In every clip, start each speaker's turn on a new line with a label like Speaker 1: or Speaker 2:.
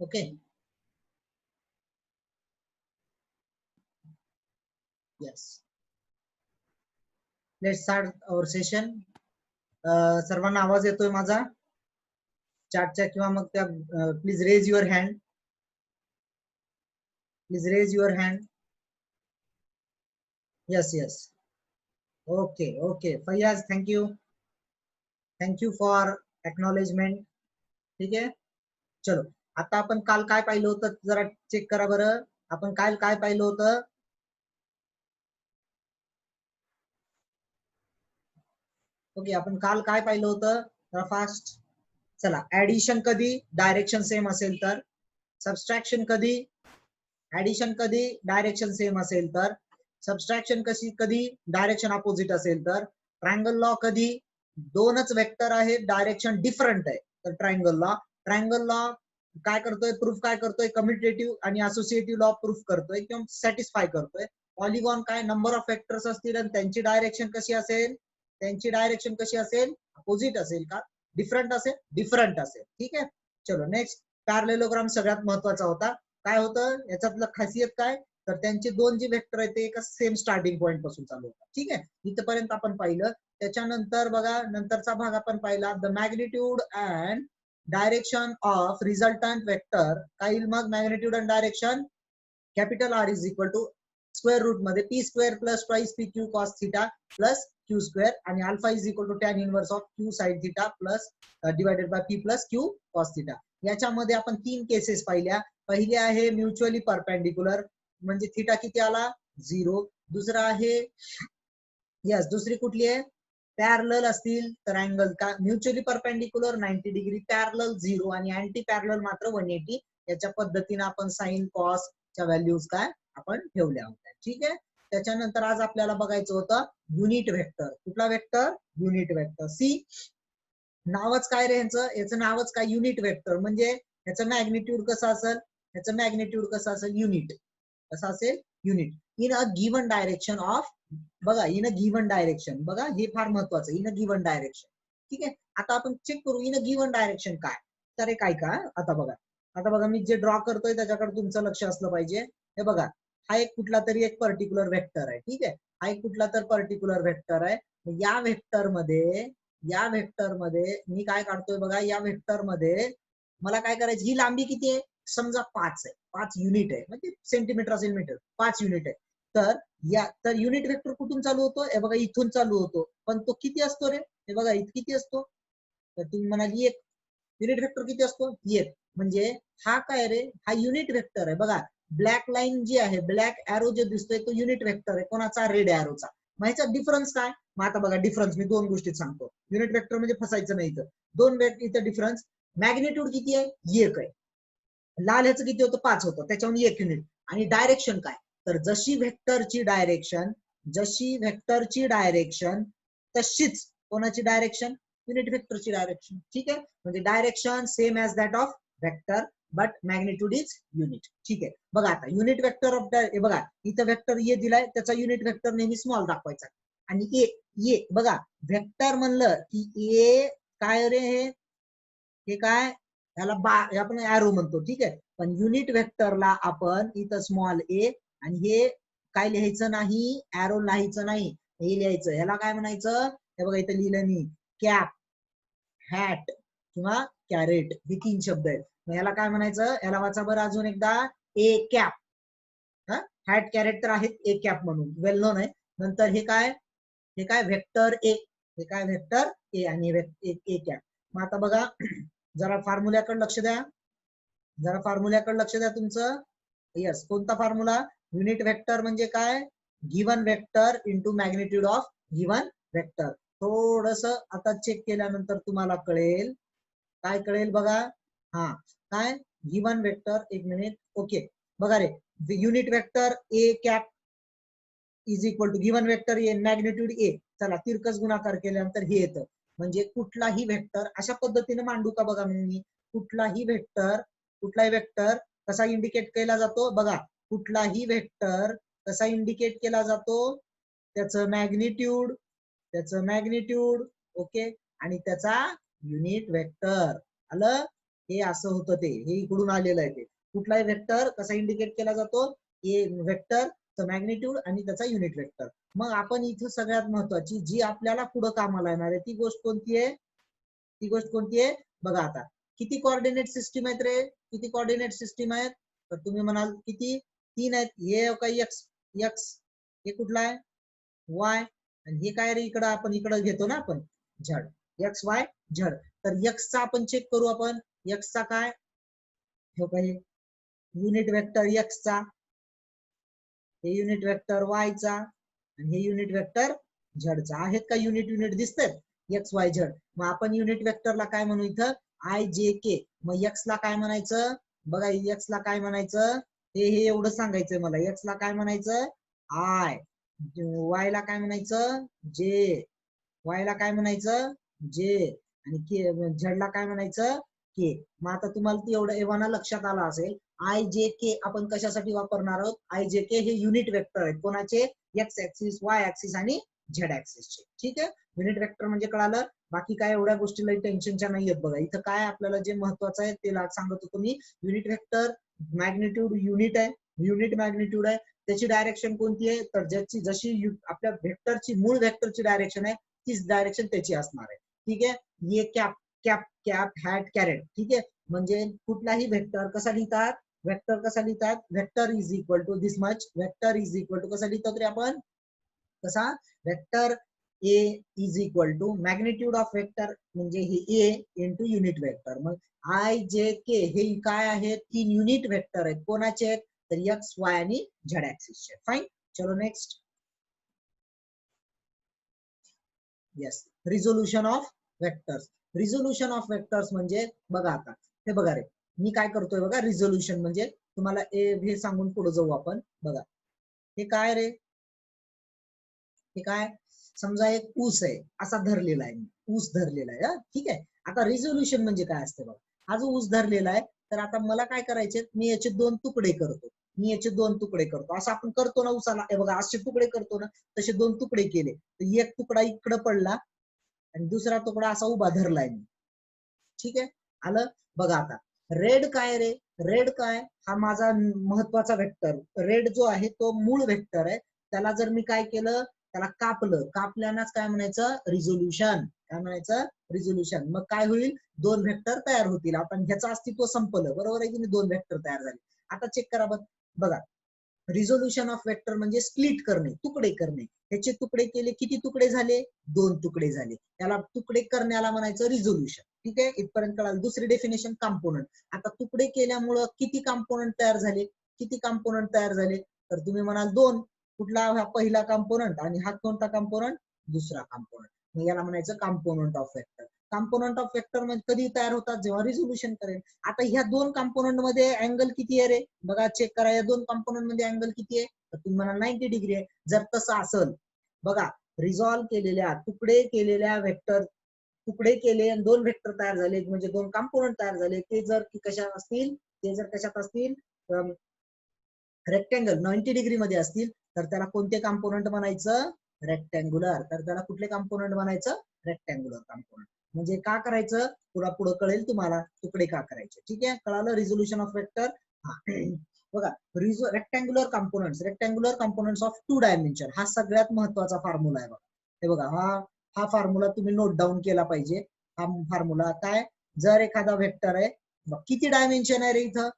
Speaker 1: Okay. Yes. Let's start our session. सर्वांना आवाज येतोय माझा चॅटच्या किंवा मग त्या please raise your hand. Please raise your hand. Yes yes. Okay okay Faiyaz thank you for acknowledgement. ठीक आहे. चलो आता आपण काल काय पाहिलं होतं जरा चेक करा बरं. आपण काल काय पाहिलं होतं. ओके आपण काल काय पाहिलं होतं जरा फास्ट. चला ऍडिशन कधी डायरेक्शन सेम असेल तर, सबस्ट्रॅक्शन कधी ऍडिशन कधी डायरेक्शन सेम असेल तर, सबस्ट्रॅक्शन कधी डायरेक्शन अपोजिट असेल तर, ट्रायंगल लॉ कधी दोनच वेक्टर आहेत डायरेक्शन डिफरंट आहे तर ट्रायंगल लॉ काय करतोय प्रूफ काय करतोय कम्युटेटिव्ह आणि असोसिएटिव्ह लॉ प्रूफ करतोय किंवा सॅटिस्फाय करतोय. पॉलिगॉन काय नंबर ऑफ वेक्टर्स असतील आणि त्यांची डायरेक्शन कशी असेल, त्यांची डायरेक्शन कशी असेल अपोजिट असेल का डिफरंट असेल, डिफरंट असेल. ठीक आहे. चलो नेक्स्ट पॅरलेलोग्राम सगळ्यात महत्वाचा होता. काय होतं याच्यातलं खासियत काय तर त्यांचे दोन जे वेक्टर आहेत ते एका सेम स्टार्टिंग पॉईंट पासून चालू होतात. ठीक आहे इथपर्यंत आपण पाहिलं. त्याच्यानंतर बघा नंतरचा भाग आपण पाहिला the magnitude and direction of resultant vector. काय येईल मग magnitude and direction capital R is equal to square root मध्ये P square plus twice P Q cos theta plus Q square आणि alpha is equal to tan inverse of Q sine theta plus divided by P plus Q cos theta. याच्यामध्ये आपण तीन cases पाहिल्या. पहिली आहे mutually perpendicular म्हणजे theta किती आला 0. दुसरा आहे यस दुसरी कुठली आहे पॅरलल असतील तर अँगल का म्युच्युअली परपेंडिक्युलर 90 डिग्री, पॅरलल 0 आणि अँटी पॅरलल मात्र 180. याच्या पद्धतीने आपण साइन कॉस च्या व्हॅल्यूज काय आपण ठेवल्या होत्या. ठीक आहे. त्याच्यानंतर आज आपल्याला बघायचं होतं युनिट वेक्टर. कुठला वेक्टर युनिट वेक्टर. सी नावच काय रे याचं नावच काय युनिट वेक्टर म्हणजे याचं मॅग्निट्यूड कसं असेल, याचं मॅग्निट्यूड कसं असेल युनिट. कसं असेल unit in a given direction of. बघा इन अ गिवन डायरेक्शन. बघा हे फार महत्वाचं इन अ गिवन डायरेक्शन. ठीक आहे. आता आपण चेक करू इन अ गिवन डायरेक्शन काय तर काय का आता बघा मी जे ड्रॉ करतोय त्याच्याकडे तुमचं लक्ष असलं पाहिजे. हे बघा हा एक कुठला तरी एक पर्टिक्युलर वेक्टर आहे. ठीक आहे. हा एक कुठला तर पर्टिक्युलर वेक्टर आहे. या वेक्टर मध्ये मी काय काढतोय बघा या वेक्टर मध्ये मला काय करायचं ही लांबी किती आहे समजा 5 आहे, 5 युनिट आहे म्हणजे सेंटीमीटर असेल मीटर 5 युनिट आहे. तर युनिट वेक्टर कुठून चालू होतो हे बघा इथून चालू होतो पण तो किती असतो रे हे बघा किती असतो तर तुम्ही म्हणाली एक. युनिट वेक्टर किती असतो एक म्हणजे हा काय रे हा युनिट वेक्टर आहे. बघा ब्लॅक लाईन जी आहे ब्लॅक एरो जे दिसतोय तो युनिट वेक्टर आहे कोणाचा रेड एरोचा. मग ह्याचा डिफरन्स काय मग आता बघा डिफरन्स मी दोन गोष्टीत सांगतो. युनिट वेक्टर म्हणजे फसायचं नाही इथं. दोन इथं डिफरन्स मॅग्निट्यूड किती आहे एक आहे. लाल ह्याचं किती होतं 5 होतं त्याच्याहून एक युनिट. आणि डायरेक्शन काय तर जशी व्हेक्टरची डायरेक्शन तशीच कोणाची डायरेक्शन युनिट वेक्टरची डायरेक्शन. ठीक आहे. म्हणजे direction same as that of vector but magnitude is unit. ठीक आहे. बघा आता युनिट वेक्टर ऑफ बघा इथं वेक्टर ए दिलाय त्याचा युनिट वेक्टर नेहमी स्मॉल दाखवायचा. आणि ए बघा वेक्टर म्हणलं की ए काय रे हे काय याला आपण एरो म्हणतो. ठीक आहे. पण युनिट वेक्टरला आपण इथं स्मॉल ए आणि हे काय लिहायचं नाही एरो लिहायचं नाही हे लिहायचं. ह्याला काय म्हणायचं हे बघा इथं लिहिलं मी कॅप हॅट किंवा कॅरेट हे तीन शब्द आहेत. याला काय म्हणायचं याला वाचा बरं अजून एकदा ए कॅप. हॅट कॅरेट तर आहेत ए कॅप म्हणून वेल नोन आहे. नंतर हे काय व्हेक्टर ए हे काय व्हेक्टर ए आणि ए कॅप. मग आता बघा जरा फॉर्म्युल्याकडे लक्ष द्या तुमचं. यस कोणता फॉर्म्युला युनिट वेक्टर म्हणजे काय given vector into magnitude of given vector. थोडस आता चेक केल्यानंतर तुम्हाला कळेल काय कळेल बघा. हा काय गिवन वेक्टर एक मिनिट ओके बघा रे unit vector A cap is equal to given vector A magnitude A. चला तिरकस गुणाकार केल्यानंतर हे येतं म्हणजे कुठलाही वेक्टर अशा पद्धतीने मांडू का बघा मी कुठलाही वेक्टर कसा इंडिकेट केला जातो बघा कुठलाही वेक्टर कसा इंडिकेट केला जातो, त्याचं मॅग्निट्यूड ओके, आणि त्याचा युनिट वेक्टर. आलं, हे असं होतं ते, हे इकडून आलेलं आहे ते. कुठलाही वेक्टर कसा इंडिकेट केला जातो, हे वेक्टर, मॅग्निट्यूड आणि त्याचा युनिट वेक्टर. मग आपण इथं सगळ्यात महत्वाची जी आपल्याला पुढे कामाला येणार आहे ती गोष्ट कोणती आहे, बघा आता. किती कोऑर्डिनेट सिस्टीम आहेत रे, किती कोऑर्डिनेट सिस्टीम आहेत, तर तुम्ही म्हणाल किती, 3 आहेत. हे काय एक्स, हे कुठला आहे वाय, आणि हे काय रे इकडं आपण इकडं घेतो ना आपण झड, एक्स वाय झड. तर एक्स चा आपण चेक करू, आपण एक्स चा काय, हे काही युनिट वेक्टर एक्स चा, हे युनिट वेक्टर वाय चा, आणि हे युनिट वेक्टर झड चा. आहेत का युनिट दिसतात एक्स वाय झड. मग आपण युनिट वेक्टरला काय म्हणू इथं, आय जे के. मग एक्स ला काय म्हणायचं, बघा एक्स ला काय म्हणायचं, हे एवढं सांगायचंय मला. एक्स ला काय म्हणायचं आय, वाय ला काय म्हणायचं जे, वाय ला काय म्हणायचं जे, आणि के झड ला काय म्हणायचं के. मग आता तुम्हाला ती एवढं एव्हाना लक्षात आलं असेल, आय जे के आपण कशासाठी वापरणार आहोत, आय जे के हे युनिट वेक्टर आहेत कोणाचे, एक्स ऍक्सिस, वाय ऍक्सिस आणि झेड ऍक्सिसचे. ठीक आहे, युनिट वेक्टर म्हणजे कळालं. बाकी काय एवढ्या गोष्टीला टेन्शनच्या नाही आहेत. बघा इथं काय आपल्याला जे महत्वाचं आहे ते सांगत होतो मी. युनिट वेक्टर मॅग्निट्यूड युनिट आहे, युनिट मॅग्निट्यूड आहे. त्याची डायरेक्शन कोणती आहे, तर ज्याची जशी आपल्या वेक्टरची मूळ वेक्टरची डायरेक्शन आहे तीच डायरेक्शन त्याची असणार आहे. ठीक आहे, ये cap cap cap hat caret. ठीक आहे, म्हणजे कुठलाही वेक्टर कसा लिहितात, वेक्टर कसा लिहितात, vector is equal to this much, vector is equal to कसा लिहितो तरी आपण, कसा vector A is equal to magnitude of vector म्हणजे हे ए इंटू युनिट वेक्टर. मग आय जे के हे काय आहेत, 3 युनिट वेक्टर आहेत कोणाचे, तर एक्स वाय आणि झेड ऍक्सिसचे. फाईन, चलो next. Yes, resolution of vectors. Resolution of vectors म्हणजे बघा आता, हे बघा रे, मी काय करतोय बघा, रिझोल्युशन म्हणजे तुम्हाला हे सांगून पुढे जाऊ आपण. बघा हे काय रे, हे काय, समजा एक ऊस आहे असा धरलेला आहे, ऊस धरलेला आहे. ठीक आहे, आता रिझोल्युशन म्हणजे काय असते बघा, हा जो ऊस धरलेला आहे, तर आता मला काय करायचे, मी याचे 2 तुकडे करतो, असं आपण करतो ना ऊसाला, हे बघा असे तुकडे करतो ना, तसे 2 तुकडे केले, तर एक तुकडा इकडे पडला आणि दुसरा तुकडा असा उभा धरलाय मी. ठीक आहे, आलं. बघा आता रेड काय रे, रेड काय, हा माझा महत्वाचा वेक्टर. रेड जो आहे तो मूळ वेक्टर आहे, त्याला जर मी काय केलं, त्याला कापल्यानंच काय म्हणायचं, रिझोल्युशन. काय म्हणायचं, रिझोल्युशन. मग काय होईल, 2 वेक्टर तयार होतील. आपण ह्याचं अस्तित्व संपलं, बरोबर आहे की नाही, 2 वेक्टर तयार झाले. आता चेक करा बघा, रिझोल्युशन ऑफ वेक्टर म्हणजे स्प्लिट करणे, तुकडे करणे. ह्याचे तुकडे केले, किती तुकडे झाले, 2 तुकडे झाले. त्याला तुकडे करण्याला म्हणायचं रिझोल्युशन. ठीक आहे, इथपर्यंत कळालं. दुसरी डेफिनेशन कंपोनंट. आता तुकडे केल्यामुळं किती कंपोनंट तयार झाले, तर तुम्ही म्हणाल 2. कुठला, हा पहिला कंपोनंट, आणि हा कोणता कंपोनंट, दुसरा कंपोनंट. मग याला म्हणायचं component of vector. Component of vector म्हणजे कधी तयार होतात, जेव्हा रिझोल्युशन करेल. आता ह्या 2 कंपोनंट मध्ये अँगल किती आहे रे, बघा चेक करा, या 2 कंपोनंट मध्ये अँगल किती आहे, तर तुम्ही म्हणाल 90 डिग्री आहे. जर तसं असेल, बघा रिझॉल्व केलेल्या, तुकडे केलेल्या वेक्टर, तुकडे केले आणि 2 वेक्टर तयार झाले, म्हणजे 2 कंपोनंट तयार झाले, ते जर कशात असतील, रेक्टँगल 90 डिग्री मध्ये असतील, तर त्याला कोणते कंपोनंट म्हणायचं, रेक्टँग्युलर. तर त्याला कुठले कंपोनंट म्हणायचं, रेक्टँग्युलर कंपोनंट. म्हणजे का करायचं, पुढे कळेल तुम्हाला तुकडे का करायचे. ठीक आहे, कळालं रिझोल्युशन ऑफ वेक्टर. बघा रेक्टँग्युलर कंपोनंट्स ऑफ 2 डायमेन्शन, हा सगळ्यात महत्वाचा फॉर्म्युला आहे बघा. हे बघा, हा फॉर्म्युला तुम्ही नोट डाऊन केला पाहिजे. हा फॉर्म्युला काय, जर एखादा वेक्टर आहे, किती डायमेन्शन आहे रे इथं,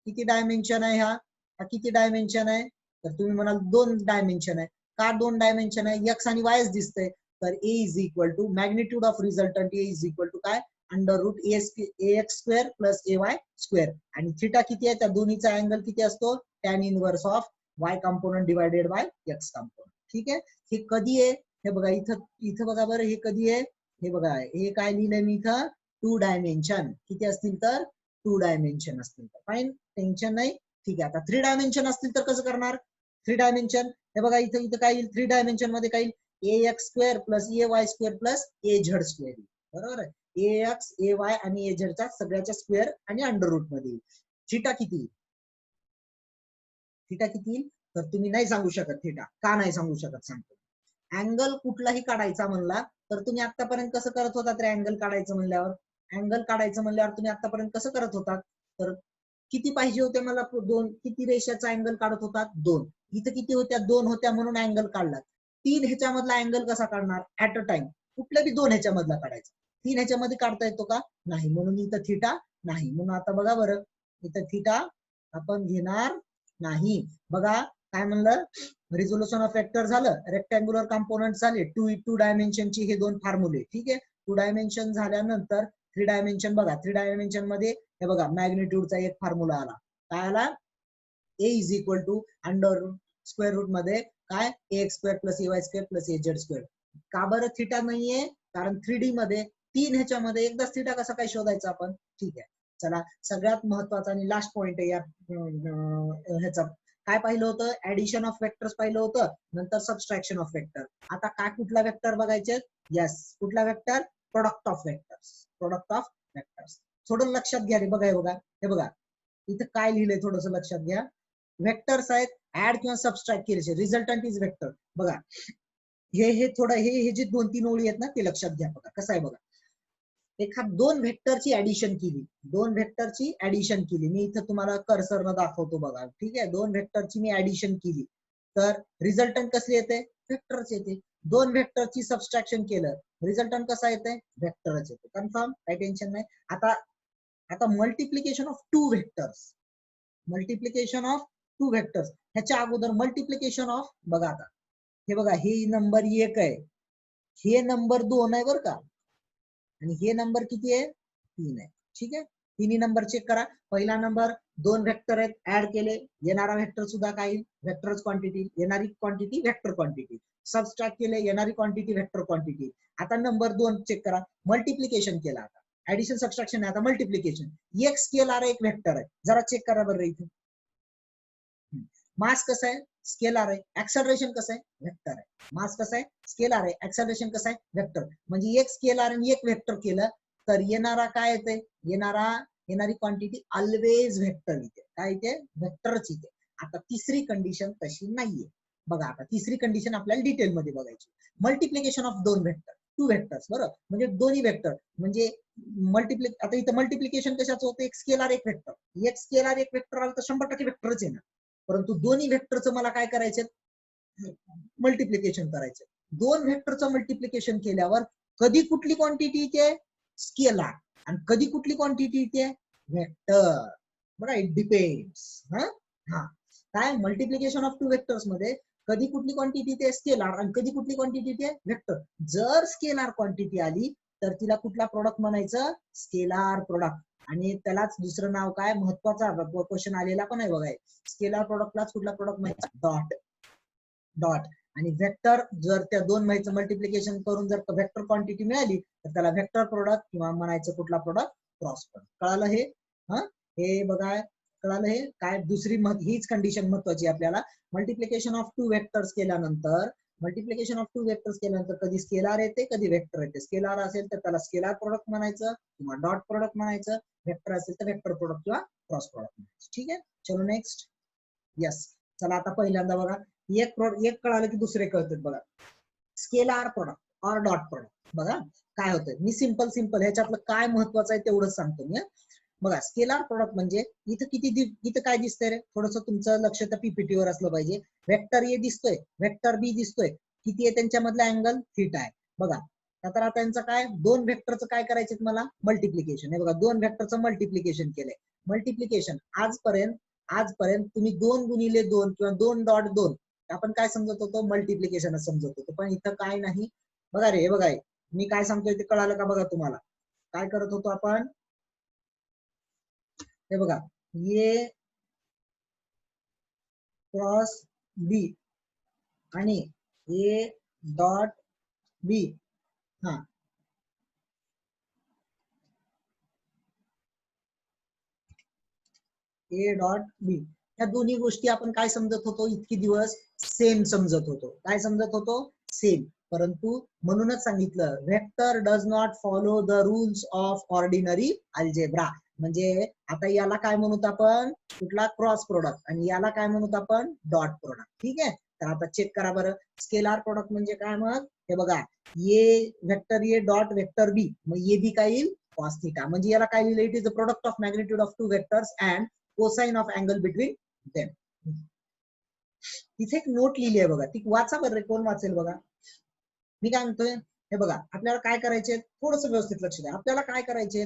Speaker 1: किती डायमेन्शन आहे, हा किती डायमेन्शन आहे, तर तुम्ही म्हणाल 2 डायमेन्शन आहे. का 2 डायमेन्शन आहे, एक्स आणि वायच दिसतंय. तर A is equal to magnitude of resultant, A is equal to काय, under root X square plus A Y square. आणि थिटा किती आहे, त्या दोन्हीचा अँगल किती असतो, tan inverse of Y component divided by X component. ठीक आहे, हे कधी आहे, हे बघा इथं बघा बरं, हे कधी आहे, हे बघा, हे काय लिहिलंय मी इथं, 2 डायमेन्शन. किती असतील तर 2 डायमेन्शन असतील तर फाईन, टेन्शन नाही. ठीक आहे, आता 3 डायमेन्शन असतील तर कसं करणार, 3 डायमेन्शन, हे बघा इथं काय येईल, 3 डायमेन्शन मध्ये काय येईल, A X square plus A Y square plus A Z square. बरोबर आहे, ए एक्स ए वाय आणि ए झेडचा सगळ्याच्या स्क्वेअर आणि अंडर रूट मध्ये. थिटा किती, तर तुम्ही नाही सांगू शकत थिटा. का नाही सांगू शकत सांगतो. अँगल कुठलाही काढायचा म्हणला तर तुम्ही आतापर्यंत कसं करत होता? तर अँगल काढायचं म्हणल्यावर तुम्ही आतापर्यंत कसं करत होता? तर किती पाहिजे होते मला? दोन. किती रेषाचा अँगल काढत होता? दोन. इथं किती होत्या? दोन होत्या म्हणून अँगल काढला. तीन ह्याच्यामधला अँगल कसा काढणार? At a time. कुठल्या बी दोन ह्याच्यामधला काढायचा. तीन ह्याच्यामध्ये काढता येतो का? नाही. म्हणून इथं थिटा नाही. म्हणून आता बघा बरं, इथं थिटा आपण घेणार नाही. बघा काय म्हणलं? रिझोल्युशन ऑफ वेक्टर झालं, रेक्टँग्युलर कंपोनंट झाले, टू डायमेन्शनची हे दोन फॉर्म्युले. ठीक आहे. 2 डायमेन्शन झाल्यानंतर 3 डायमेन्शन बघा. 3 डायमेन्शन मध्ये हे बघा मॅग्निट्यूडचा एक फॉर्म्युला आला. काय आला? A is equal to under square root मध्ये काय? ax square plus ay square plus az square. का बरं थिटा नाहीये? कारण 3D मध्ये तीन ह्याच्यामध्ये एकदाच थिटा कसा काय शोधायचा आपण? ठीक आहे. चला सगळ्यात महत्वाचा आणि लास्ट पॉइंट आहे या ह्याचा. काय पाहिलं होतं? ऍडिशन ऑफ वेक्टर्स पाहिलं होतं, नंतर सबस्ट्रॅक्शन ऑफ वेक्टर. आता काय कुठला वेक्टर बघायचे? यस, कुठला vector? Product of vectors. Product of vectors. थोडं लक्षात घ्या रे. बघा हे बघा इथं काय लिहिलंय थोडस लक्षात घ्या. वेक्टर्स आहेत, ऍड किंवा सबस्ट्रॅक्ट केले, रिझल्टंट इज वेक्टर. बघा हे थोडं हे जे 2-3 ओळी आहेत ना ते लक्षात घ्या. बघा कसं आहे बघा. दोन व्हेक्टरची ऍडिशन केली. मी इथं तुम्हाला कर्सरनं दाखवतो बघा. ठीक आहे. दोन व्हेक्टरची मी ऍडिशन केली तर रिझल्टंट कसले येते? वेक्टरच येते. दोन व्हेक्टरची सबस्ट्रॅक्शन केलं, रिझल्टंट कसा येते? वेक्टरच येते. कन्फर्म? काही टेन्शन नाही. आता मल्टिप्लिकेशन ऑफ टू व्हेक्टर्स ह्याच्या अगोदर मल्टिप्लिकेशन ऑफ बघा. आता हे बघा, हे नंबर 1 आहे, हे नंबर 2 आहे बरं का, आणि हे नंबर किती आहे? 3 आहे. ठीक आहे. तिन्ही नंबर चेक करा. पहिला नंबर, दोन वेक्टर आहेत, ऍड केले, येणारा वेक्टर सुद्धा काय? वेक्टरच क्वांटिटी. येणारी क्वांटिटी वेक्टर क्वांटिटी. सबस्ट्रॅक्ट केले, येणारी क्वांटिटी वेक्टर क्वांटिटी. आता नंबर 2 चेक करा. मल्टिप्लिकेशन केला. आता ऍडिशन सबस्ट्रॅक्शन आहे, आता मल्टिप्लिकेशन. एक स्केलर एक वेक्टर आहे. जरा चेक करा बरं इथे. मास कसं आहे? स्केलर आहे. ऍक्सलरेशन कसं आहे? वेक्टर आहे. मास कसं आहे? स्केलर आहे. ऍक्सलरेशन कसं आहे? वेक्टर. म्हणजे एक स्केलर आणि एक वेक्टर केलं तर येणारा काय येते? येणारी क्वांटिटी ऑलवेज वेक्टर येते. काय येते? वेक्टरच येते. आता तिसरी कंडिशन तशी नाहीये. बघा आता तिसरी कंडिशन आपल्याला डिटेलमध्ये बघायची. मल्टिप्लिकेशन ऑफ दोन वेक्टर, टू वेक्टर्स. बरोबर, म्हणजे दोन्ही वेक्टर म्हणजे आता इथं मल्टिप्लिकेशन कशाचं होतं? एक स्केलर एक वेक्टर. एक स्केलर एक वेक्टर आलं तर 100% वेक्टरच येणार. परंतु दोन्ही वेक्टरचं मला काय करायचं? मल्टिप्लिकेशन करायचं. दोन वेक्टरचं मल्टिप्लिकेशन केल्यावर कधी कुठली क्वांटिटी येते? स्केलर. आणि कधी कुठली क्वांटिटी येते? वेक्टर. बघा, इट डिपेंड्स. काय मल्टिप्लिकेशन ऑफ टू वेक्टर्स मध्ये कधी कुठली क्वांटिटी येते? स्केलर. आणि कधी कुठली क्वांटिटी येते? वेक्टर. जर स्केलर क्वांटिटी आली तर तिला कुठला प्रोडक्ट म्हणायचं? Scalar product. आणि त्यालाच दुसरं नाव काय? महत्वाचा क्वेश्चन आलेला पण आहे बघा. स्केलर प्रोडक्टलाच कुठला प्रोडक्ट म्हणायचा? डॉट. आणि वेक्टर जर त्या दोन माहितीचं मल्टिप्लिकेशन करून जर वेक्टर क्वांटिटी मिळाली तर त्याला वेक्टर प्रोडक्ट किंवा म्हणायचं कुठला प्रोडक्ट? Cross product. कळालं हे? हे बघा, कळालं हे? काय दुसरी हीच कंडिशन महत्वाची आपल्याला. मल्टिप्लिकेशन ऑफ टू वेक्टर्स केल्यानंतर कधी स्केलर येते कधी वेक्टर येते. स्केलर असेल तर त्याला स्केलर प्रोडक्ट म्हणायचं किंवा डॉट प्रोडक्ट म्हणायचं. वेक्टर असेल तर वेक्टर प्रोडक्ट किंवा क्रॉस प्रोडक्ट म्हणायचं. ठीक आहे. चलो नेक्स्ट. यस. चला आता पहिल्यांदा बघा, एक कळालं की दुसरे कळतात. बघा, स्केलर प्रोडक्ट और डॉट प्रोडक्ट. बघा काय होतं. मी सिंपल ह्याच्यातलं काय महत्वाचं आहे तेवढंच सांगतो मी. बघा, स्केलर प्रोडक्ट म्हणजे इथं काय दिसतंय रे? थोडस तुमचं लक्ष त्या पीपीटी वर असलं पाहिजे. वेक्टर ए दिसतोय, वेक्टर बी दिसतोय. किती आहे त्यांच्यामधला अँगल? थिटा आहे. बघा तर आता त्यांचं काय? दोन वेक्टरचं काय करायचं मला? मल्टिप्लिकेशन. हे बघा, दोन वेक्टरचं मल्टिप्लिकेशन केलंय. मल्टिप्लिकेशन आजपर्यंत तुम्ही 2x2 किंवा 2.2 आपण काय समजत होतो? मल्टिप्लिकेशन समजत होतो. पण इथं काय नाही. बघा रे, हे बघा, मी काय सांगतोय ते कळालं का? बघा तुम्हाला काय करत होतो आपण. हे बघा, ए क्रॉस बी आणि ए डॉट बी. ए डॉट बी. या दोन्ही गोष्टी आपण काय समजत होतो? इतकी दिवस सेम समजत होतो. काय समजत होतो? सेम, परंतु म्हणूनच सांगितलं vector does not follow the rules of ordinary algebra. म्हणजे आता याला काय म्हणूत आपण, कुठला क्रॉस प्रोडक्ट, आणि याला काय म्हणूत आपण डॉट प्रोडक्ट. ठीक आहे, तर आता चेक करा बरं, स्केलार प्रोडक्ट म्हणजे काय. मग हे बघा, ए वेक्टर ए डॉट वेक्टर बी, मग ए बी काय येईल cos theta. म्हणजे याला काय लिहिलं, it is the product of magnitude of two vectors and cosine of angle between them. तिथे एक नोट लिहिली आहे बघा, ती वाचा बरं, कोण वाचेल बघा. मी काय म्हणतोय, हे बघा आपल्याला काय करायचे, थोडस व्यवस्थित लक्ष द्या. आपल्याला काय करायचे,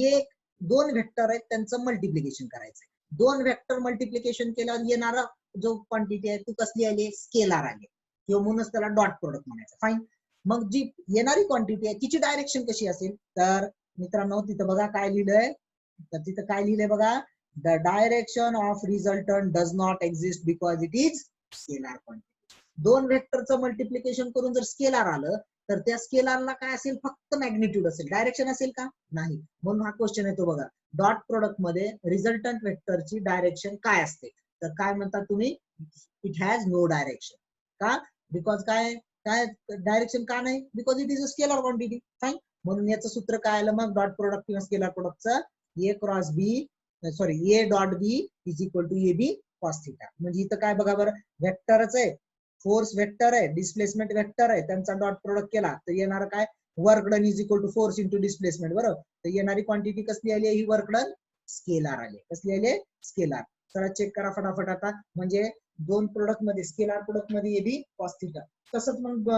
Speaker 1: एक दोन वेक्टर आहेत त्यांचं मल्टिप्लिकेशन करायचंय. दोन वेक्टर मल्टिप्लिकेशन केल्यावर येणारा जो क्वांटिटी आहे ती कसली आली, स्केलार आली, किंवा म्हणूनच त्याला डॉट प्रोडक्ट म्हणायचं. फाईन. मग जी येणारी क्वांटिटी आहे तिची डायरेक्शन कशी असेल, तर मित्रांनो तिथं बघा काय लिहिलंय, तर तिथं काय लिहिलंय बघा, the direction of resultant does not exist because it is scalar quantity. दोन वेक्टरचं मल्टिप्लिकेशन करून जर स्केलार आलं तर त्या स्केलारला काय असेल, फक्त मॅग्निट्यूड असेल, डायरेक्शन असेल का, नाही. म्हणून हा क्वेश्चन येतो बघा, डॉट प्रोडक्ट मध्ये रिझल्टंट वेक्टरची डायरेक्शन काय असते, तर काय म्हणता तुम्ही, इट हॅज नो डायरेक्शन. का, बिकॉज काय काय डायरेक्शन का नाही, because it is a scalar quantity. Fine. म्हणून याचं सूत्र काय आलं मग, डॉट प्रोडक्ट किंवा स्केलर प्रोडक्टचं, A cross B, sorry A dot B is equal to A B cos theta. म्हणजे इथं काय बघा बरं, वेक्टरच आहे, फोर्स वेक्टर आहे, डिस्प्लेसमेंट वेक्टर आहे, त्यांचा डॉट प्रोडक्ट केला तर येणार काय, work done is equal to force into displacement. बरोबर, तर येणारी क्वांटिटी कसली आली, ही वर्क डन स्केलार आली. कसली आली, स्केलार. तर चेक करा फटाफट आता, म्हणजे दोन प्रोडक्ट मध्ये, स्केलार प्रोडक्ट मध्ये ए बी कॉस थिटा, तसंच मग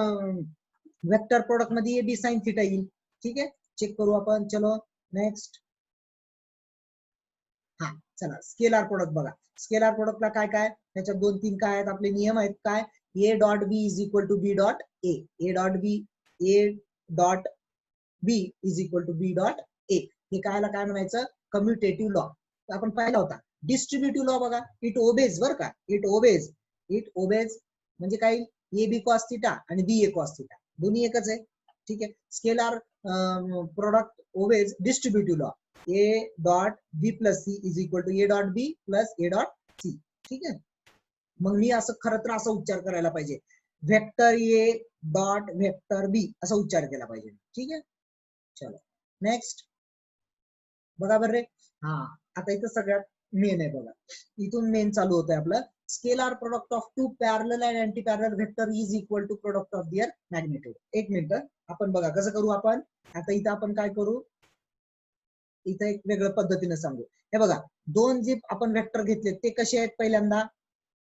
Speaker 1: वेक्टर प्रोडक्ट मध्ये ए बी साइन थिटा येईल. ठीक आहे, चेक करू आपण. चलो नेक्स्ट. हा चला, स्केलार प्रोडक्ट बघा. स्केलार प्रोडक्टला काय काय, त्याच्यात दोन तीन काय आहेत आपले नियम आहेत. काय, A dot B is equal to B dot A, A dot B, A dot B is equal to B dot A. हे कायला काय म्हणायचं, कम्युटेटिव्ह लॉ. आपण पाहिला होता. डिस्ट्रीब्युटिव्ह लॉ बघा, इट ओबेज, बरं का, इट ओबेज, इट ओबेज म्हणजे काय, ए बी कॉस थिटा आणि बी ए कॉस थिटा दोन्ही एकच आहे. ठीक आहे, scalar product obeys distributive law, A dot B plus C is equal to A dot B plus A dot C. ठीक आहे, मग मी असं खरं तर असा उच्चार करायला पाहिजे, व्हेक्टर ए डॉट व्हेक्टर बी असा उच्चार केला पाहिजे. ठीक आहे, चलो नेक्स्ट. बघा बरं रे, हा आता इथं सगळ्यात मेन आहे बघा, इथून मेन चालू होतंय आपलं. Scalar product of two parallel and anti parallel vector is equal to product of their magnitude. एक मिनिट, आपण बघा कसं करू आपण. आता इथं आपण काय करू, इथं एक वेगळ्या पद्धतीने सांगू. हे बघा, दोन जे आपण वेक्टर घेतले ते कसे आहेत, पहिल्यांदा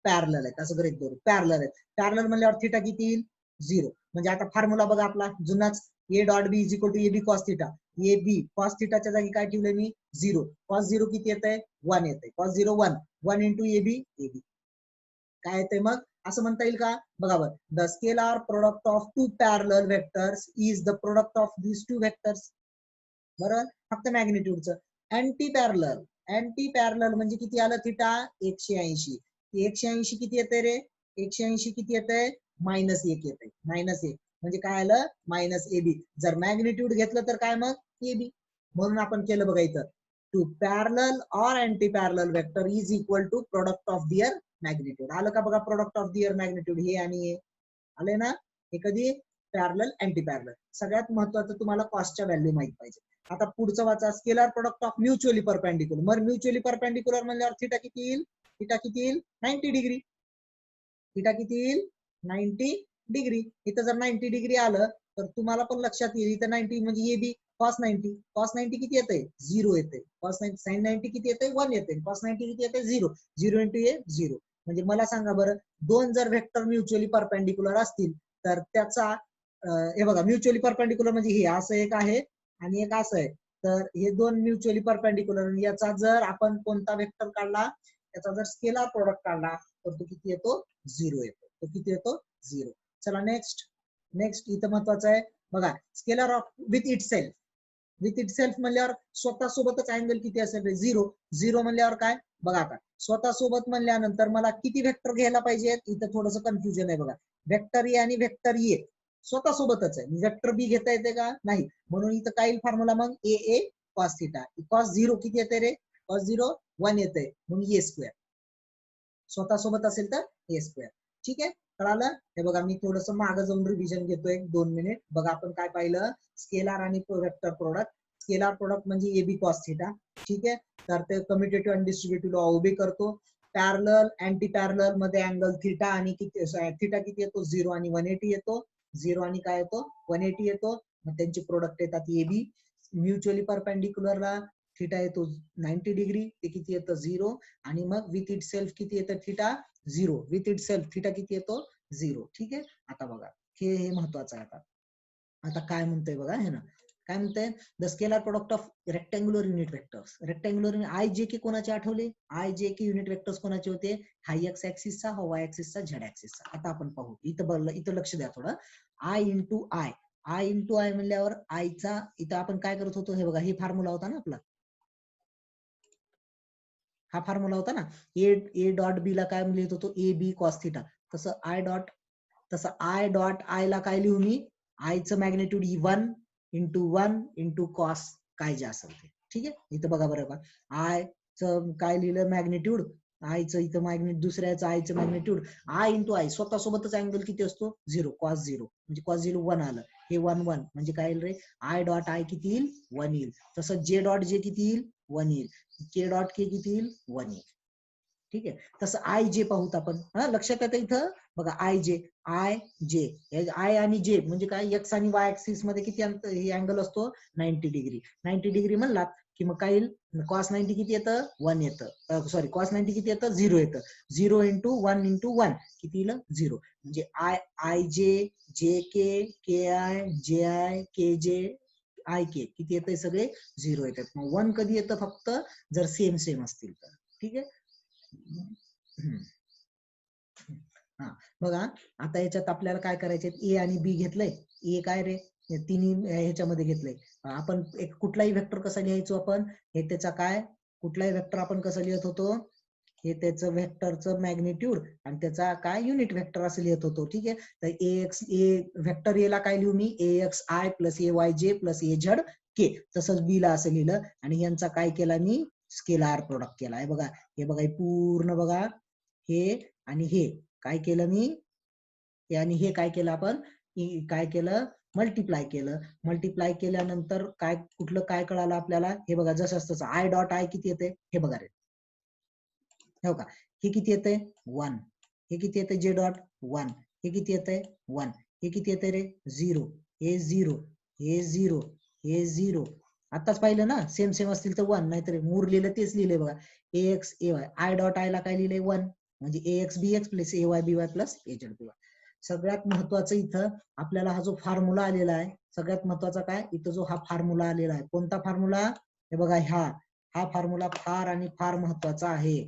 Speaker 1: पॅरलल आहेत, असं गृहीत धरू पॅरलल आहेत. पॅरलल म्हणल्यावर थिटा किती येईल, 0. म्हणजे आता फॉर्म्युला बघा आपला जुनाच, A dot B is equal to A B cos theta. A B cos थिटाच्या जागी काय ठेवलंय मी, 0. कॉस 0 किती येत आहे, 1 येत आहे. Cos 0 1, 1 into A B, A B काय येते मग, असं म्हणता येईल का, बघा बरं, the scalar product of two parallel vectors is the product of these two vectors. बरोबर, फक्त मॅग्निट्यूडचं. अँटी पॅरलल, अँटी पॅरलल म्हणजे किती आलं, थिटा 180. 180 किती येते रे, 180 किती येते, -1 येते, -1 म्हणजे काय आलं, मायनस ए बी. जर मॅग्निट्यूड घेतलं तर काय मग, ए बी. म्हणून आपण केलं बघा इथं, two parallel or anti parallel vector is equal to product of their magnitude. आलं का बघा, प्रोडक्ट ऑफ दिअर मॅग्निट्यूड, हे आणि हे आले ना. हे कधी, पॅरलल अँटी पॅरलल. सगळ्यात महत्वाचं तुम्हाला कॉस्टच्या व्हॅल्यू माहित पाहिजे. आता पुढचं वाचा, scalar product of mutually perpendicular. मग म्युच्युअली परपेंडिक्युलर म्हणल्यावर थिटा किती येईल, थिटा किती येईल, 90 डिग्री. थिटा किती येईल, 90 डिग्री. इथं जर 90 डिग्री आलं तर तुम्हाला पण लक्षात येईल, इथं 90 म्हणजे ए बी कॉस 90. कॉस 90 किती येते, 0 येते. कॉस 90 साइन 90 किती येते, 1 येते. कॉस 90 किती येते, 0. 0 इंटू ए 0. म्हणजे मला सांगा बरं, दोन जर वेक्टर म्युच्युअली परपेंडिक्युलर असतील तर त्याचा, हे बघा म्युच्युअली परपेंडिक्युलर म्हणजे हे असं एक आहे आणि एक असं आहे. तर हे दोन म्युच्युअली परपेंडिक्युलर, याचा जर आपण कोणता वेक्टर काढला, त्याचा जर स्केलर प्रोडक्ट काढला तर तो किती येतो, 0 येतो. तो किती येतो, 0. चला नेक्स्ट. नेक्स्ट इथं महत्वाचं आहे बघा, scalar of with itself. With itself म्हणल्यावर स्वतः सोबतच अँगल किती असेल, 0. 0 म्हणल्यावर काय बघा, आता स्वतः सोबत म्हणल्यानंतर मला किती वेक्टर घ्यायला पाहिजे, इथं थोडंसं कन्फ्युजन आहे बघा. वेक्टर ए आणि वेक्टर ए स्वतः सोबतच आहे, वेक्टर बी घेता येते का, नाही. म्हणून इथं काय फॉर्म्युला मग, ए ए कॉस थिटा. कॉस 0 किती येते रे, कॉस 0 1 येते, म्हणून ए स्क्वेअर. स्वतः सोबत असेल तर ए स्क्वेअर. ठीक आहे, कळालं? हे बघा मी थोडस मागे जाऊन रिव्हिजन घेतो 1-2 मिनिट. बघा आपण काय पाहिलं, स्केलार आणि वेक्टर प्रोडक्ट. स्केलार प्रोडक्ट म्हणजे एबी कॉस थिटा, ठीक आहे. तर ते कम्युटेटिव्ह आणि डिस्ट्रीब्युटिव्ह लॉ उभे करतो. पॅरलल अँटी पॅरलल मध्ये अँगल थिटा आणि किती थिटा किती येतो 0 आणि 180 येतो. 0 आणि काय येतो 180 येतो. मग त्यांचे प्रोडक्ट येतात एबी. म्युच्युअली परपेंडिक्युलरला थिटा येतो 90 डिग्री, ते किती येतं 0. आणि मग विथ इट सेल्फ किती येतं theta 0. With it theta किती येतो 0. ठीक आहे. आता बघा हे महत्वाचं आहे. आता काय म्हणतोय बघा हे ना, काय म्हणतंय, the scalar product of rectangular unit vectors. Rectangular I J के कोणाचे Athawale, I J K unit vectors कोणाचे होते, हा एक्स ऍक्सिसचा, हा वाय ऍक्सिसचा, झेड ऍक्सिसचा. आता आपण पाहू, इथं लक्ष द्या थोडं. I into I, I into I म्हणल्यावर आयचा इथं आपण काय करत होतो, हे बघा हे फॉर्म्युला होता ना आपला, हा फॉर्म्युला होता ना, ए डॉट बी ला काय लिहित होतो, ए बी कॉस थिटा. तसं आय डॉट आय ला काय लिहू मी, आयचं मॅग्नेट्यूड 1 इंटू कॉस काय जे असेल ते. ठीक आहे. इथं बघा बरं का, आयचं काय लिहिलं मॅग्नेट्यूड, आयचं इथं मॅग्नेट, दुसऱ्याचं आयचं मॅग्नेट्यूड, आय इंटू आय स्वतः सोबतच अँगल किती असतो 0, कॉस 0 म्हणजे कॉस 0 1 आलं, हे 1 1 म्हणजे काय येईल रे, आय डॉट आय किती येईल 1 येईल. तसं जे डॉट जे किती येईल 1 येईल, के डॉट के किती येईल 1 येईल. ठीक आहे. तसं आय जे पाहूत आपण, हा लक्षात येतं इथं बघा, आय जे आय आणि जे म्हणजे काय, एक्स आणि वाय ऍक्सिस मध्ये किती अँगल असतो 90 डिग्री. 90 डिग्री म्हणलात की मग काय येईल, कॉस 90 किती येतं 1 येतं, सॉरी कॉस 90 किती येतं 0 येतं. 0 इंटू 1 इंटू 1 किती येईल 0. म्हणजे आय जे के आय के जे आय के किती येतं सगळे 0 येतात. मग 1 कधी येतं फक्त जर सेम असतील तर. ठीक आहे. हा बघा आता याच्यात आपल्याला काय करायचे, ए आणि बी घेतलंय, ए काय रे तिन्ही ह्याच्यामध्ये घेतलंय. आपण एक कुठलाही वेक्टर कसा लिहायचो आपण, हे त्याचा काय, कुठलाही वेक्टर आपण कसं लिहित होतो, हे त्याचं वेक्टरचं मॅग्निट्यूड आणि त्याचा काय युनिट वेक्टर असं लिहित होतो. ठीक आहे. तर ए वेक्टर ए ला काय लिहू मी, A X I plus A Y J plus A Z K. तसंच बी ला असं लिहिलं आणि यांचा काय केला मी, स्केलार प्रोडक्ट केला. हे बघा हे पूर्ण बघा, हे आणि हे काय केलं मी, आणि हे काय केलं आपण, काय केलं मल्टिप्लाय केल्यानंतर काय कुठलं काय कळालं आपल्याला, हे बघा जसं तसं आय डॉट आय किती येते हे बघा रे, हो का, हे किती येते 1, हे किती येते जे डॉट 1, हे किती येते 1, हे किती येते रे 0, हे 0 हे 0 हे 0. आताच पाहिलं ना, सेम असतील तर 1, नाहीतर मूर लिहिलं तेच लिहिले बघा, A X A Y, I dot I ला काय लिहिले 1 म्हणजे A X B X plus A Y B Y plus A Z B Y. सगळ्यात महत्वाचं इथं आपल्याला हा जो फॉर्म्युला आलेला आहे, सगळ्यात महत्वाचा काय इथं जो हा फॉर्म्युला आलेला आहे, कोणता फॉर्म्युला, हे बघा हा फॉर्म्युला फार आणि फार महत्वाचा आहे.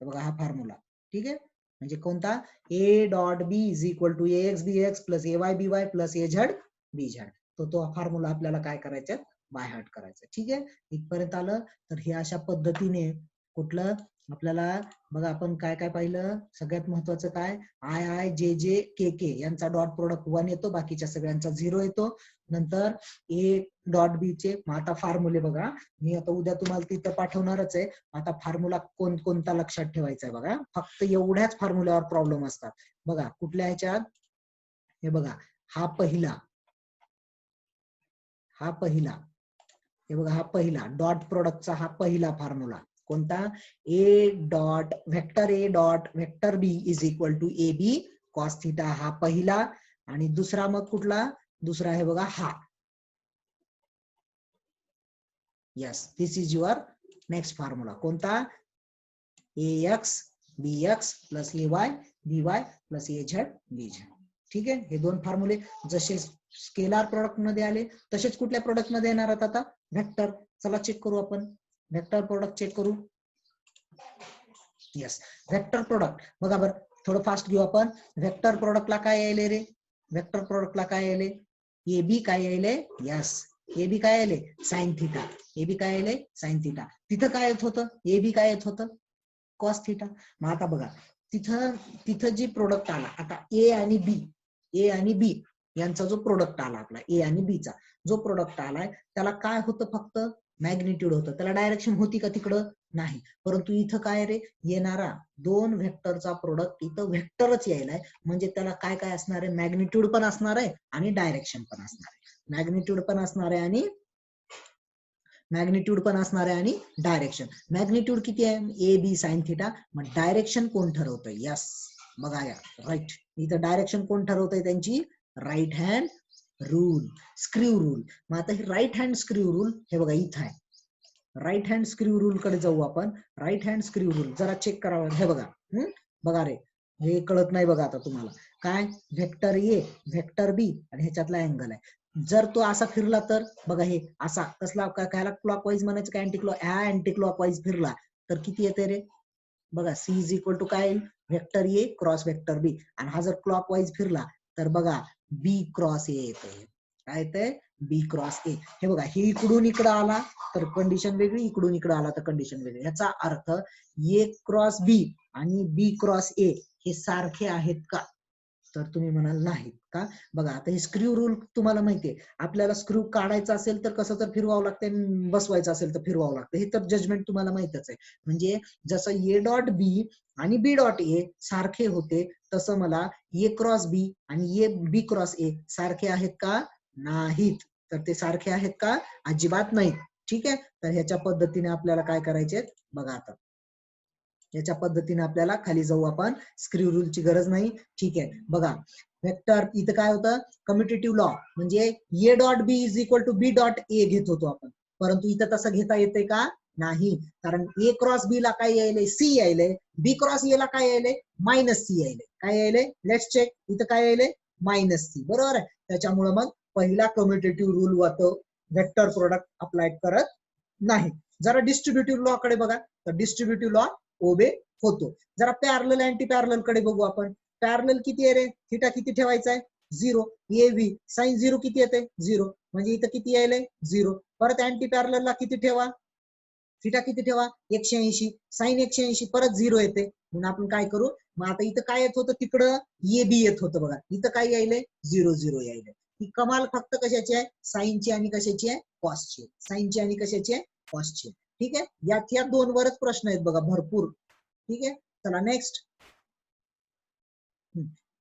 Speaker 1: बघा हा फॉर्म्युला. ठीक आहे. म्हणजे कोणता, A dot B is equal to A X B X plus A Y B Y plus A Z B Z. तो फॉर्म्युला आपल्याला काय करायचा, बाय हार्ट करायचा. ठीक आहे. इथपर्यंत आलं तर हे अशा पद्धतीने कुठलं आपल्याला बघा, आपण काय काय पाहिलं, सगळ्यात महत्वाचं काय, आय जे के यांचा डॉट प्रोडक्ट 1 येतो, बाकीच्या सगळ्यांचा 0 येतो. नंतर ए डॉट बी चे आता फॉर्म्युले बघा, मी आता उद्या तुम्हाला तिथं पाठवणारच आहे. आता फॉर्म्युला कोणता लक्षात ठेवायचा आहे बघा, फक्त एवढ्याच फॉर्म्युल्यावर प्रॉब्लेम असतात बघा. कुठल्या ह्याच्यात, हे बघा हा पहिला, हे बघा हा पहिला डॉट प्रोडक्टचा हा पहिला फॉर्म्युला कोणता, A dot vector B is equal to A B cos theta, हा पहिला. आणि दुसरा मग कुठला, दुसरा आहे बघा हा, yes this is your next formula कोणता, A X B X plus A Y B Y plus A Z B Z. ठीक आहे. हे दोन फॉर्म्युले जसे स्केलार प्रोडक्ट मध्ये आले तसेच कुठल्या प्रोडक्ट मध्ये येणार आहेत आता, वेक्टर. चला चेक करू आपण, वेक्टर प्रोडक्ट चेक करू. यस वेक्टर प्रोडक्ट बघा बरं, थोडं फास्ट घेऊ आपण. वेक्टर प्रोडक्टला काय यायले रे, वेक्टर प्रोडक्टला काय यायले, ए बी काय यायले, यस ए बी काय यायले साइन थिटा, ए बी काय यायले साइन थिटा. तिथं काय येत होतं, ए बी काय येत होतं कॉस थिटा. मग आता बघा तिथं जी प्रोडक्ट आला, आता ए आणि बी यांचा जो प्रोडक्ट आला आपला, ए आणि बी चा जो प्रोडक्ट आलाय त्याला काय होतं फक्त मॅग्निट्यूड होतं, त्याला डायरेक्शन होती का तिकडं? नाही. परंतु इथं काय रे, येणारा दोन व्हेक्टरचा प्रोडक्ट इथं व्हेक्टरच यायलाय, म्हणजे त्याला काय काय असणार आहे, मॅग्निट्यूड पण असणार आहे आणि डायरेक्शन पण असणार आहे. मॅग्निट्यूड पण असणार आहे आणि मॅग्निट्यूड पण असणार आहे आणि डायरेक्शन. मॅग्निट्यूड किती आहे? A B sine theta. मग डायरेक्शन कोण ठरवतंय? यस, बघा या, राईट. इथं डायरेक्शन कोण ठरवतंय? त्यांची right hand rule, screw rule. मग आता ही राईट हँड स्क्रू रूल हे बघा इथं आहे. राईट हँड स्क्रू रूल कडे जाऊ आपण. राईट हँड स्क्रू रूल जरा चेक करावं. हे बघा, बघा रे, हे कळत नाही बघा आता तुम्हाला. काय? व्हेक्टर ए, व्हेक्टर बी आणि ह्याच्यातला अँगल आहे. जर तो असा फिरला तर बघा, हे असा कसला कायला क्लॉकवाईज म्हणायचं का अँटी क्लॉकवाईज फिरला तर किती येते रे? बघा, सी इज इक्वल टू काय? व्हेक्टर ए क्रॉस व्हेक्टर बी. आणि हा जर क्लॉकवाईज फिरला तर बघा बी क्रॉस ए येते. काय येते? बी क्रॉस ए. हे बघा, हे इकडून इकडं आला तर कंडिशन वेगळी, इकडून इकडं आला तर कंडिशन वेगळी. याचा अर्थ ए क्रॉस बी आणि बी क्रॉस ए हे सारखे आहेत का? तर तुम्ही म्हणाल नाही का? बघा, आता हे स्क्रू रूल तुम्हाला माहितीये. आपल्याला स्क्रू काढायचा असेल तर कसं तर फिरवावं लागतं, बसवायचं असेल तर फिरवावं लागतं. हे तर जजमेंट तुम्हाला माहितच आहे. म्हणजे जसं ए डॉट बी आणि बी डॉट ए सारखे होते, तसं मला ए क्रॉस बी आणि ए बी क्रॉस ए सारखे आहेत का? नाहीत. तर ते सारखे आहेत का? अजिबात नाहीत. ठीक आहे. तर ह्याच्या पद्धतीने आपल्याला काय करायचे? बघा आता याच्या पद्धतीने आपल्याला खाली जाऊ आपण. स्क्रू रूलची गरज नाही. ठीक आहे. बघा, वेक्टर इथं काय होतं? कम्युटेटिव्ह लॉ म्हणजे A dot B is equal to B dot A घेत होतो आपण. परंतु इथं तसं घेता येते का? नाही. कारण ए क्रॉस बी ला काय यायलंय? सी यायलंय. बी क्रॉस ए ला काय यायलंय? Minus C यायलंय. काय यायलंय? Let's check. इथं काय यायलंय? Minus C. बरोबर आहे. त्याच्यामुळे मग पहिला कम्युटेटिव्ह रूल वा तो वेक्टर प्रोडक्ट अप्लाय करत नाही. जरा डिस्ट्रीब्युटिव्ह लॉ कडे बघा. तर डिस्ट्रीब्युटिव्ह लॉ ओबे होतो. जरा पॅरलल अँटी पॅरलल कडे बघू आपण. पॅरलल किती आहे रे? थिटा किती ठेवायचा आहे? 0. ए व्ही साइन 0 किती येते? 0. म्हणजे इथं किती यायलंय? 0. परत अँटी पॅरललला किती ठेवा? थिटा किती ठेवा? 180. साइन 180 परत 0 येते. म्हणून आपण काय करू? मग आता इथं काय येत होतं? तिकडं ए बी येत होतं बघा. इथं काय यायलंय? 0 0 यायलंय. ही कमाल फक्त कशाची आहे? साइनची आणि कशाची आहे? कॉसची. साइनची आणि कशाची आहे? कॉसची. ठीक आहे. या दोन वरच प्रश्न आहेत बघा भरपूर. ठीक आहे. चला नेक्स्ट.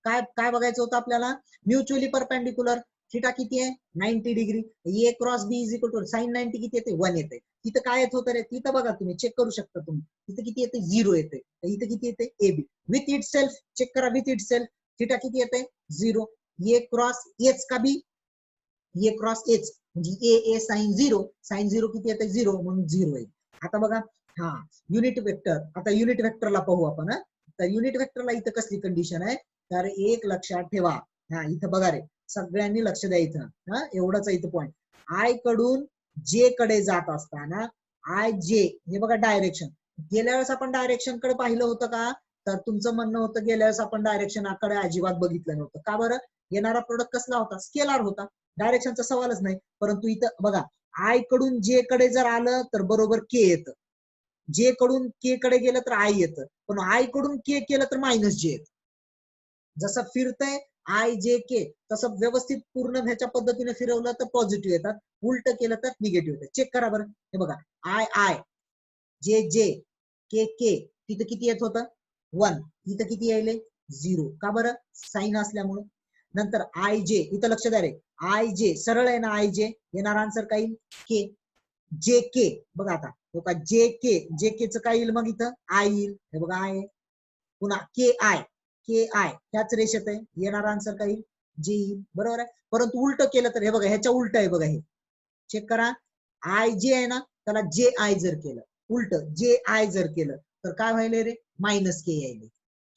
Speaker 1: काय काय बघायचं होतं आपल्याला? Mutually perpendicular. थिटा किती आहे? 90 degree. A cross B is equal to sine 90 किती येते? 1 येते. तिथं काय येत होतं रे? तिथं बघा, तुम्ही चेक करू शकता तुम्ही. तिथं किती येते? 0 येते. इथं किती येते? A B with it self करा विथ इट सेल्फ. थिटा किती येते? 0. ए क्रॉस एच का बी? ए क्रॉस एच म्हणजे ए साइन 0. साइन 0 किती येते? 0. म्हणून 0 येईल. आता बघा, हा युनिट वेक्टर. आता युनिट वेक्टरला पाहू आपण. तर युनिट वेक्टरला इथं कसली कंडिशन आहे? तर एक लक्षात ठेवा. हा इथं बघा रे, सगळ्यांनी लक्ष द्यायचं. हा एवढाच इथं पॉइंट. आय कडून जे कडे जात असताना आय जे हे बघा डायरेक्शन. गेल्या वेळेस आपण डायरेक्शन कडे पाहिलं होतं का? तर तुमचं म्हणणं होतं गेल्या वेळेस आपण डायरेक्शन कडे अजिबात बघितलं नव्हतं. का बरं? येणारा प्रोडक्ट कसला होता? स्केलार होता. डायरेक्शनचा सवालच नाही. परंतु इथं बघा, आय कडून जे कडे जर आलं तर बरोबर के येतं. जे कडून के कडे गेलं तर आय येतं. पण आय कडून के केलं तर मायनस जे येतं. जसं फिरतंय आय जे के तसं व्यवस्थित पूर्ण ह्याच्या पद्धतीने फिरवलं तर पॉझिटिव्ह येतात. उलट केलं तर निगेटिव्ह येतात. चेक करा बरं. हे बघा, आय आय जे जे के के तिथं किती येत होतं? 1. इथं किती यायले? 0. का बरं? साइन असल्यामुळे. नंतर आय जे इथं लक्ष द्या रे. आय जे सरळ आहे ना? आय जे येणार आन्सर काय? के. जे के बघा आता बघा, जे के च काय येईल मग? इथं आय येईल. हे बघा आय. पुन्हा के आय त्याच रेषेत आहे. येणार आन्सर काय येईल? जे येईल. बरोबर आहे. परंतु उलट केलं तर हे बघा, ह्याच्या उलट आहे बघा. हे चेक करा. आय जे आहे ना, त्याला जे आय जर केलं, उलट जे आय जर केलं तर काय व्हायले रे? मायनस के यायले.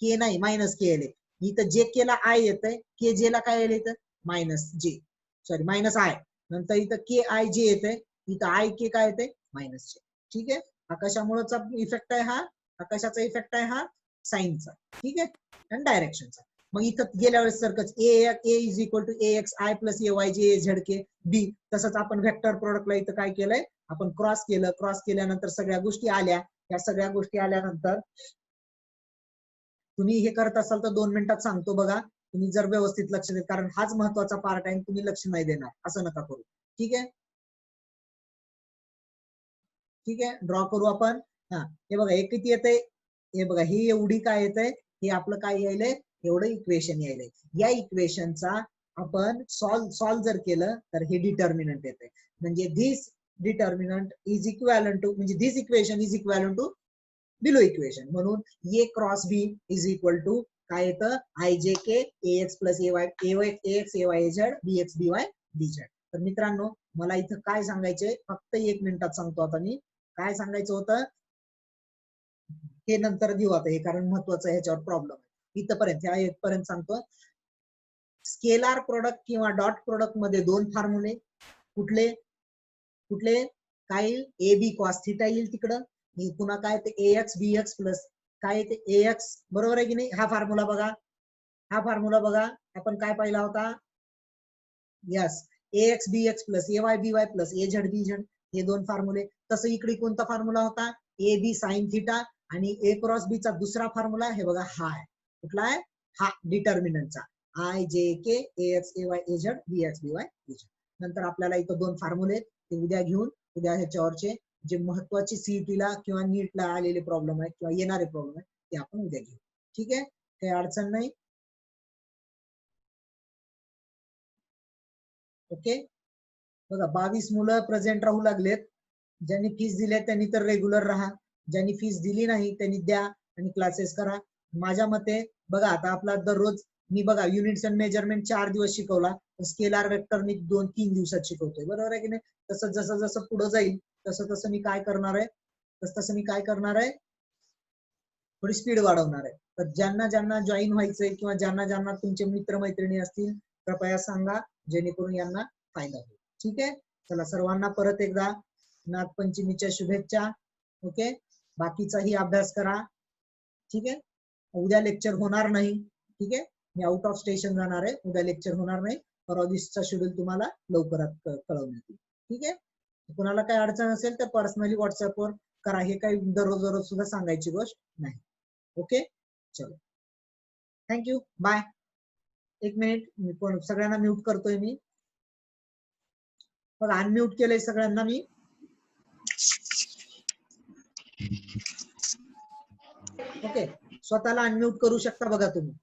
Speaker 1: के नाही, मायनस के यायले. इथं जे केला आय येतंय, के जे ला काय यायले? मायनस जे, सॉरी मायनस आय. नंतर इथं के आय जे येते, इथं आय के काय येते? मायनस जे. ठीक आहे. हा कशामुळेचा इफेक्ट आहे? हा कशाचा इफेक्ट आहे? हा साइनचा. ठीक आहे. आणि डायरेक्शनचा. मग इथं गेल्या वेळेस सारखंच A is equal to A X I plus A Y J Z K B. तसंच आपण व्हेक्टर प्रोडक्टला इथं काय केलंय? आपण क्रॉस केलं. क्रॉस केल्यानंतर सगळ्या गोष्टी आल्या. या सगळ्या गोष्टी आल्यानंतर तुम्ही हे करत असाल तर 2 मिनिटात सांगतो बघा. तुम्ही जर व्यवस्थित लक्ष देत, कारण हाच महत्वाचा पार्ट आहे. तुम्ही लक्ष नाही देणार असं नका करू. ठीक आहे. ठीक आहे, ड्रॉ करू आपण. हा, हे बघा हे किती येते, हे बघा ही एवढी काय येते, हे आपलं काय यायलंय, एवढं इक्वेशन यायलंय. या इक्वेशनचा आपण सॉल्व जर केलं तर हे डिटर्मिनंट येते. म्हणजे this determinant is equivalent to, म्हणजे this equation is equivalent to below equation. म्हणून A cross B is equal to काय येतं, I J K ax plus ay ax ay z bx by dz. तर मित्रांनो मला इथं काय सांगायचंय, फक्त 1 मिनिटात सांगतो आता मी काय सांगायचं होतं, हे नंतर घेऊ आता हे, कारण महत्वाचं ह्याच्यावर प्रॉब्लेम आहे. इथपर्यंत ह्या इथपर्यंत सांगतो. स्केलार प्रोडक्ट किंवा डॉट प्रोडक्ट मध्ये दोन फॉर्म्युले, कुठले कुठले, काय ए बी कॉस थिटा येईल तिकडं, पुन्हा काय ते ax bx प्लस काय ते ax, बरोबर आहे की नाही. हा फॉर्म्युला बघा, हा फॉर्म्युला बघा, आपण काय पाहिला होता, yes ax bx plus ay by plus az bz, हे दोन फॉर्म्युले. तसं इकडे कोणता फॉर्म्युला होता, ए बी साइन थिटा, आणि ए क्रॉस बी चा दुसरा फॉर्म्युला हे बघा हा आहे, कुठला आहे, हा डिटर्मिनंटचा I J K ax ay az bx by dz. नंतर आपल्याला इथं दोन फॉर्म्युले ते उद्या घेऊन, उद्या ह्याच्यावरचे जे महत्वाचे सीईटीला किंवा नीटला आलेले प्रॉब्लेम आहेत किंवा येणारे प्रॉब्लेम आहेत ते आपण उद्या घेऊ. ठीक आहे, काही अडचण नाही. ओके, बघा 22 मुलं प्रेझेंट राहू लागलेत. ज्यांनी फीस दिल्या त्यांनी तर रेग्युलर राहा, ज्यांनी फीस दिली नाही त्यांनी द्या आणि क्लासेस करा. माझ्या मते बघा आता आपला दररोज मी बघा युनिट्स अँड मेजरमेंट 4 दिवस शिकवला, स्केलार वेक्टर मी 2-3 दिवसात शिकवतोय, बरोबर आहे की नाही. तसं जसं जसं पुढे जाईल तसं तसं मी काय करणार आहे, तसं मी काय करणार आहे, थोडी स्पीड वाढवणार आहे. तर ज्यांना ज्यांना जॉईन व्हायचंय किंवा ज्यांना ज्यांना तुमचे मित्रमैत्रिणी असतील कृपया सांगा, जेणेकरून यांना फायदा होईल. ठीक आहे, चला सर्वांना परत एकदा नागपंचमीच्या शुभेच्छा. ओके, बाकीचाही अभ्यास करा. ठीक आहे, उद्या लेक्चर होणार नाही. ठीक आहे, मी आउट ऑफ स्टेशन जाणार आहे, उद्या लेक्चर होणार नाही. परवा दिवशीचा शेड्यूल तुम्हाला लवकरात कळवण्यात येईल. ठीक आहे, कुणाला काही अडचण असेल तर पर्सनली व्हॉट्सअपवर करा, हे काही दररोज दररोज सुद्धा सांगायची गोष्ट नाही. ओके, चलो थँक्यू, बाय. 1 मिनिट, मी पण सगळ्यांना म्यूट करतोय मी. बघा अनम्यूट केलंय सगळ्यांना मी. ओके, स्वतःला अनम्यूट करू शकता बघा तुम्ही.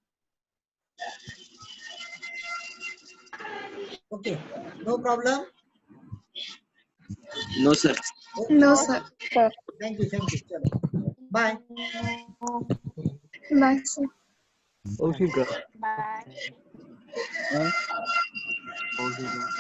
Speaker 1: Okay, no problem.
Speaker 2: No sir.
Speaker 3: No sir.
Speaker 1: Thank you, चलो बाय.
Speaker 3: Bye sir.
Speaker 2: औषध का?
Speaker 3: बाय.
Speaker 2: औषध